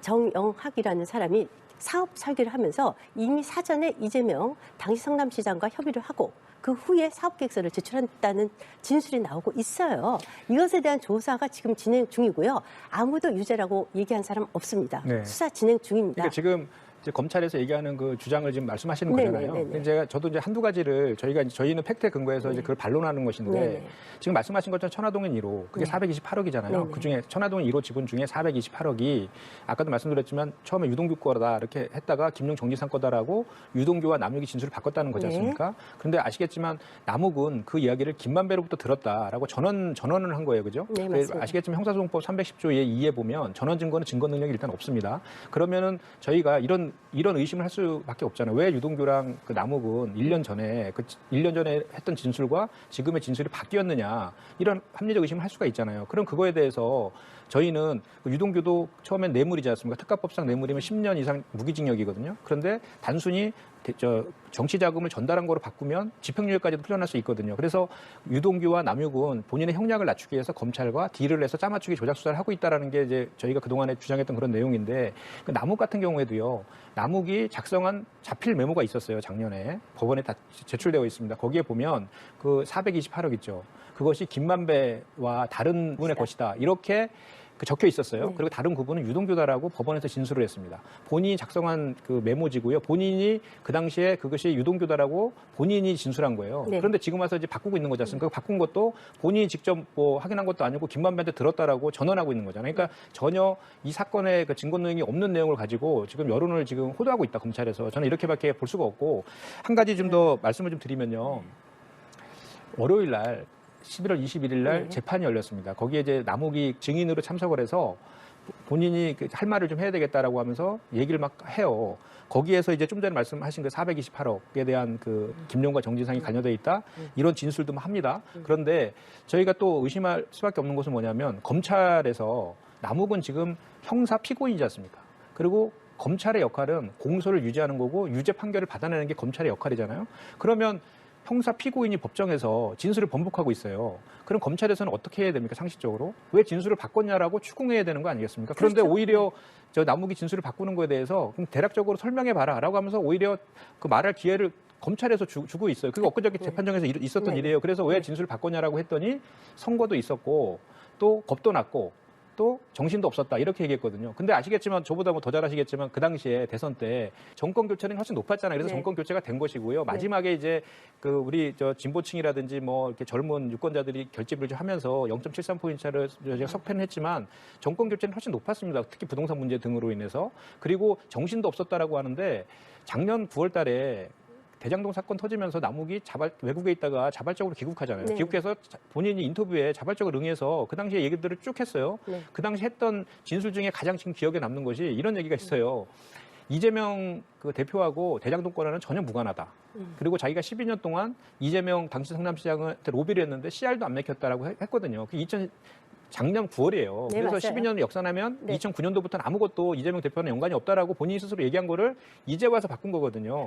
정영학이라는 사람이 사업 설계를 하면서 이미 사전에 이재명 당시 성남시장과 협의를 하고 그 후에 사업 계획서를 제출한다는 진술이 나오고 있어요. 이것에 대한 조사가 지금 진행 중이고요. 아무도 유죄라고 얘기한 사람 없습니다. 네. 수사 진행 중입니다. 그러니까 지금 이제 검찰에서 얘기하는 그 주장을 지금 말씀하시는 네네, 거잖아요. 네네. 저도 이제 한두 가지를 저희는 팩트에 근거해서 이제 그걸 반론하는 것인데 네네. 지금 말씀하신 것처럼 천화동인 1호 그게 네. 428억이잖아요. 네네. 그중에 천화동인 1호 지분 중에 428억이 아까도 말씀드렸지만 처음에 유동규 거다 이렇게 했다가 김용 정지상 거다라고 유동규와 남욱이 진술을 바꿨다는 거지 않습니까? 그런데 아시겠지만 남욱은 그 이야기를 김만배로부터 들었다라고 전원을 한 거예요. 그죠? 네, 맞습니다. 아시겠지만 형사소송법 310조의 2에 보면 전원 증거는 증거 능력이 일단 없습니다. 그러면은 저희가 이런 의심을 할 수밖에 없잖아요. 왜 유동규랑 그 남욱은 1년 전에 1년 전에 했던 진술과 지금의 진술이 바뀌었느냐 이런 합리적 의심을 할 수가 있잖아요. 그럼 그거에 대해서 저희는 유동규도 처음엔 뇌물이지 않습니까? 특가법상 뇌물이면 10년 이상 무기징역이거든요. 그런데 단순히 정치 자금을 전달한 거로 바꾸면 집행유예까지도 풀려날 수 있거든요. 그래서 유동규와 남욱은 본인의 형량을 낮추기 위해서 검찰과 딜을 해서 짜맞추기 조작 수사를 하고 있다라는 게 이제 저희가 그동안에 주장했던 그런 내용인데 그 남욱 같은 경우에도요. 남욱이 작성한 자필 메모가 있었어요. 작년에 법원에 다 제출되어 있습니다. 거기에 보면 그 428억 있죠. 그것이 김만배와 다른 분의 것이다. 이렇게 적혀 있었어요. 네. 그리고 다른 구분은 유동규다라고 법원에서 진술을 했습니다. 본인이 작성한 그 메모지고요. 본인이 그 당시에 그것이 유동규다라고 본인이 진술한 거예요. 네. 그런데 지금 와서 이제 바꾸고 있는 거지 않습니까? 바꾼 것도 본인이 직접 뭐 확인한 것도 아니고 김만배한테 들었다라고 전언하고 있는 거잖아요. 그러니까 전혀 이 사건의 그 증거 능력이 없는 내용을 가지고 지금 여론을 지금 호도하고 있다, 검찰에서. 저는 이렇게밖에 볼 수가 없고 한 가지 좀 더 말씀을 좀 드리면요. 월요일 날 11월 21일 날 재판이 열렸습니다. 거기에 이제 남욱이 증인으로 참석을 해서 본인이 할 말을 좀 해야 되겠다라고 하면서 얘기를 막 해요. 거기에서 이제 좀 전에 말씀하신 그 428억에 대한 그 김용과 정진상이 관여돼 있다 이런 진술도 합니다. 그런데 저희가 또 의심할 수밖에 없는 것은 뭐냐면 검찰에서 남욱은 지금 형사 피고인이지 않습니까? 그리고 검찰의 역할은 공소를 유지하는 거고 유죄 판결을 받아내는 게 검찰의 역할이잖아요. 그러면 형사 피고인이 법정에서 진술을 번복하고 있어요. 그럼 검찰에서는 어떻게 해야 됩니까? 상식적으로 왜 진술을 바꿨냐라고 추궁해야 되는 거 아니겠습니까? 그런데 그렇죠. 오히려 저 남욱이 진술을 바꾸는 거에 대해서 그럼 대략적으로 설명해 봐라라고 하면서 오히려 그 말할 기회를 검찰에서 주고 있어요. 그게 엊그저께 재판정에서 있었던 일이에요. 그래서 왜 진술을 바꿨냐라고 했더니 선고도 있었고 또 겁도 났고 또 정신도 없었다 이렇게 얘기했거든요. 근데 아시겠지만 저보다 뭐 더 잘 아시겠지만 그 당시에 대선 때 정권 교체는 훨씬 높았잖아요. 그래서 정권 교체가 된 것이고요. 마지막에 이제 그 우리 저 진보층이라든지 뭐 이렇게 젊은 유권자들이 결집을 좀 하면서 0.73포인트 차를 석패는 했지만 정권 교체는 훨씬 높았습니다. 특히 부동산 문제 등으로 인해서. 그리고 정신도 없었다라고 하는데 작년 9월 달에 대장동 사건 터지면서 남욱이 외국에 있다가 자발적으로 귀국하잖아요. 네. 귀국해서 본인이 인터뷰에 자발적으로 응해서 그 당시에 얘기들을 쭉 했어요. 네. 그 당시 했던 진술 중에 가장 지금 기억에 남는 것이 이런 얘기가 있어요. 이재명 그 대표하고 대장동 건화는 전혀 무관하다. 그리고 자기가 12년 동안 이재명 당시 성남시장한테 로비를 했는데 CR도 안 맥혔다라고 했거든요. 그 작년 9월이에요. 네, 그래서 맞아요. 12년을 역산하면 네. 2009년도부터는 아무것도 이재명 대표는 연관이 없다라고 본인이 스스로 얘기한 거를 이제 와서 바꾼 거거든요.